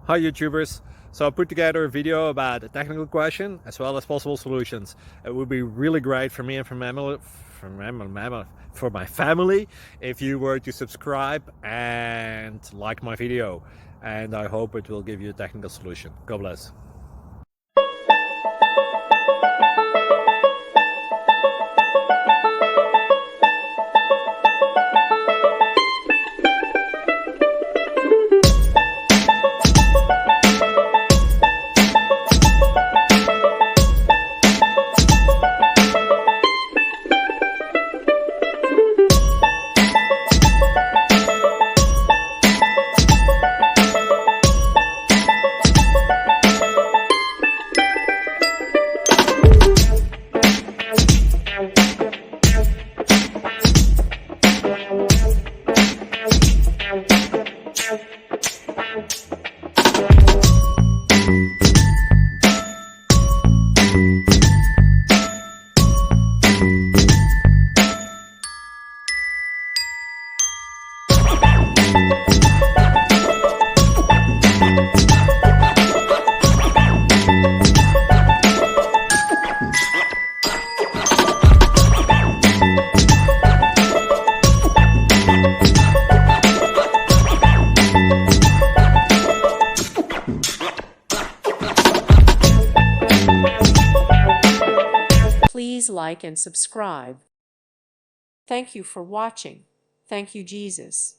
Hi YouTubers. So I put together a video about a technical question as well as possible solutions. It would be really great for me and for my family if you were to subscribe and like my video, and I hope it will give you a technical solution. God bless. Please like and subscribe. Thank you for watching. Thank you, Jesus.